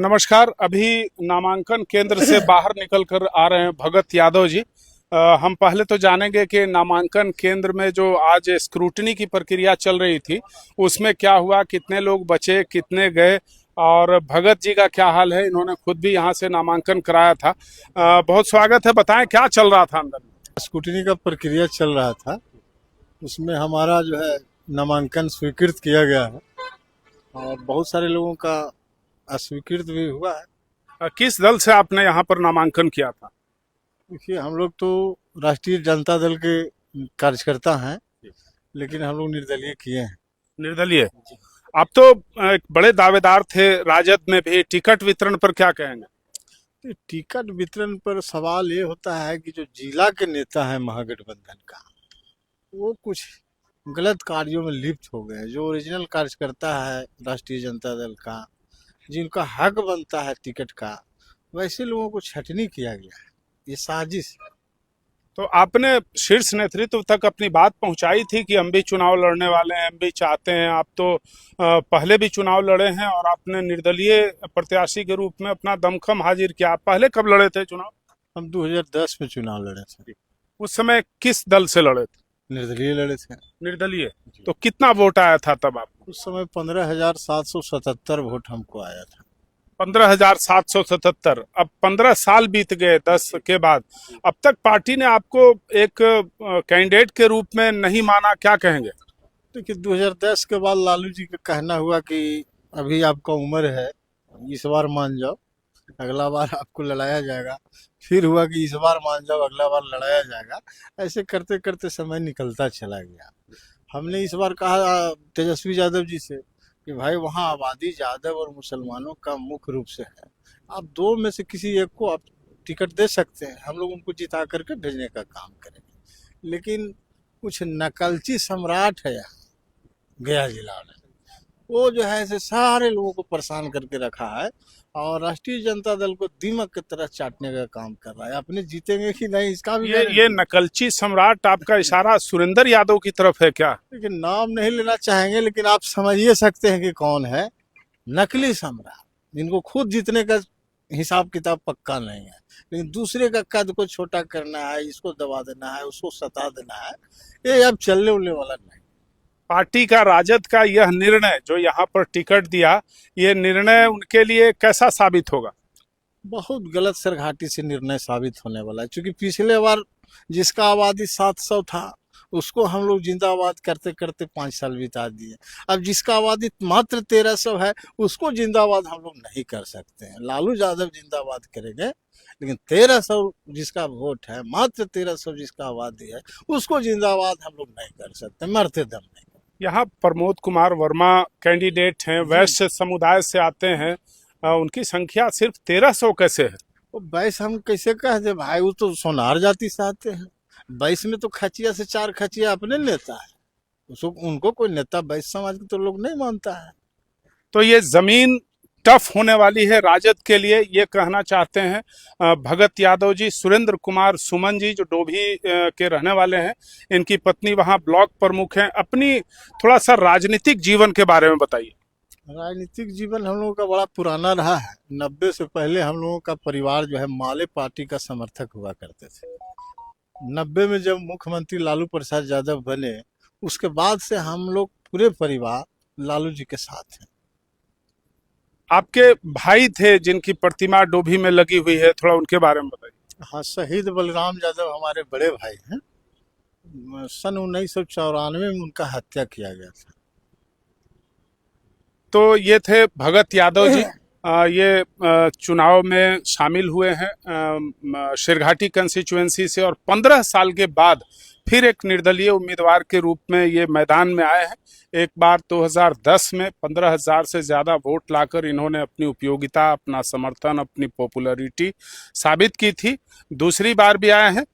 नमस्कार। अभी नामांकन केंद्र से बाहर निकल कर आ रहे हैं भगत यादव जी। हम पहले तो जानेंगे कि नामांकन केंद्र में जो आज स्क्रूटनी की प्रक्रिया चल रही थी उसमें क्या हुआ, कितने लोग बचे, कितने गए और भगत जी का क्या हाल है। इन्होंने खुद भी यहाँ से नामांकन कराया था। बहुत स्वागत है, बताएं क्या चल रहा था अंदर में। स्कूटनी का प्रक्रिया चल रहा था, उसमें हमारा जो है नामांकन स्वीकृत किया गया है और बहुत सारे लोगों का अस्वीकृत भी हुआ है। किस दल से आपने यहाँ पर नामांकन किया था? देखिए, हम लोग तो राष्ट्रीय जनता दल के कार्यकर्ता हैं, लेकिन हम लोग निर्दलीय किए हैं। निर्दलीय। आप तो एक बड़े दावेदार थे राजद में भी, टिकट वितरण पर क्या कहेंगे? तो टिकट वितरण पर सवाल ये होता है कि जो जिला के नेता है महागठबंधन का, वो कुछ गलत कार्यों में लिप्त हो गए। जो ओरिजिनल कार्यकर्ता है राष्ट्रीय जनता दल का, जिनका हक बनता है टिकट का, वैसे लोगों को छटनी किया गया है। ये साजिश है। तो आपने शीर्ष नेतृत्व तक अपनी बात पहुंचाई थी कि हम भी चुनाव लड़ने वाले हैं, हम भी चाहते हैं। आप तो पहले भी चुनाव लड़े हैं और आपने निर्दलीय प्रत्याशी के रूप में अपना दमखम हाजिर किया। आप पहले कब लड़े थे चुनाव? हम 2010 में चुनाव लड़े थे। उस समय किस दल से लड़े थे? निर्दलीय लड़े थे। निर्दलीय। तो कितना वोट आया था तब आपको? उस समय 15,777 वोट हमको आया था। 15,777। अब 15 साल बीत गए 10 के बाद, अब तक पार्टी ने आपको एक कैंडिडेट के रूप में नहीं माना, क्या कहेंगे? देखिए, 2010 के बाद लालू जी का कहना हुआ कि अभी आपका उम्र है, इस बार मान जाओ, अगला बार आपको लड़ाया जाएगा। फिर हुआ कि इस बार मान जाओ, अगला बार लड़ाया जाएगा। ऐसे करते करते समय निकलता चला गया। हमने इस बार कहा तेजस्वी यादव जी से कि भाई, वहाँ आबादी यादव और मुसलमानों का मुख्य रूप से है, आप दो में से किसी एक को आप टिकट दे सकते हैं, हम लोग उनको जिता करके भेजने का काम करेंगे। लेकिन कुछ नकलची सम्राट है यहाँ गया जिला में, वो जो है ऐसे सारे लोगों को परेशान करके रखा है और राष्ट्रीय जनता दल को दीमक की तरह चाटने का काम कर रहा है। अपने जीतेंगे कि नहीं, इसका भी ये नकलची सम्राट, आपका इशारा सुरेंद्र यादव की तरफ है क्या? लेकिन नाम नहीं लेना चाहेंगे, लेकिन आप समझिए सकते हैं कि कौन है नकली सम्राट, जिनको खुद जीतने का हिसाब किताब पक्का नहीं है, लेकिन दूसरे का कद को छोटा करना है, इसको दबा देना है, उसको सता देना है। ये अब चलने उलने वाला नहीं। पार्टी का, राजद का यह निर्णय जो यहाँ पर टिकट दिया, ये निर्णय उनके लिए कैसा साबित होगा? बहुत गलत सरघाटी से निर्णय साबित होने वाला है, क्योंकि पिछले बार जिसका आबादी 700 था उसको हम लोग जिंदाबाद करते करते 5 साल बिता दिए। अब जिसका आबादी मात्र 1300 है उसको जिंदाबाद हम लोग नहीं कर सकते हैं। लालू यादव जिंदाबाद करेंगे, लेकिन 1300 जिसका वोट है, मात्र 1300 जिसका आबादी है, उसको जिंदाबाद हम लोग नहीं कर सकते, मरते दम नहीं। यहाँ प्रमोद कुमार वर्मा कैंडिडेट हैं, वैश्य समुदाय से आते हैं। उनकी संख्या सिर्फ 1300 कैसे है? वो 22 हम कैसे कह दे भाई, वो तो सोनार जाति से आते हैं। 22 में तो खचिया से 4 खचिया अपने नेता है, उसको उनको कोई नेता 22 समाज के तो लोग नहीं मानता है। तो ये जमीन टफ होने वाली है राजद के लिए, ये कहना चाहते हैं भगत यादव जी। सुरेंद्र कुमार सुमन जी जो डोभी के रहने वाले हैं, इनकी पत्नी वहाँ ब्लॉक प्रमुख हैं। अपनी थोड़ा सा राजनीतिक जीवन के बारे में बताइए। राजनीतिक जीवन हम लोगों का बड़ा पुराना रहा है। 90 से पहले हम लोगों का परिवार जो है माले पार्टी का समर्थक हुआ करते थे। 90 में जब मुख्यमंत्री लालू प्रसाद यादव बने, उसके बाद से हम लोग पूरे परिवार लालू जी के साथ हैं। आपके भाई थे जिनकी प्रतिमा डोभी में लगी हुई है, थोड़ा उनके बारे में बताइए। हाँ, शहीद बलराम यादव हमारे बड़े भाई हैं। सन 1994 में उनका हत्या किया गया था। तो ये थे भगत यादव जी। ये चुनाव में शामिल हुए हैं शेरघाटी कंस्टिट्यूएंसी से और 15 साल के बाद फिर एक निर्दलीय उम्मीदवार के रूप में ये मैदान में आए हैं। एक बार 2010 में 15,000 से ज़्यादा वोट लाकर इन्होंने अपनी उपयोगिता, अपना समर्थन, अपनी पॉपुलैरिटी साबित की थी। दूसरी बार भी आए हैं।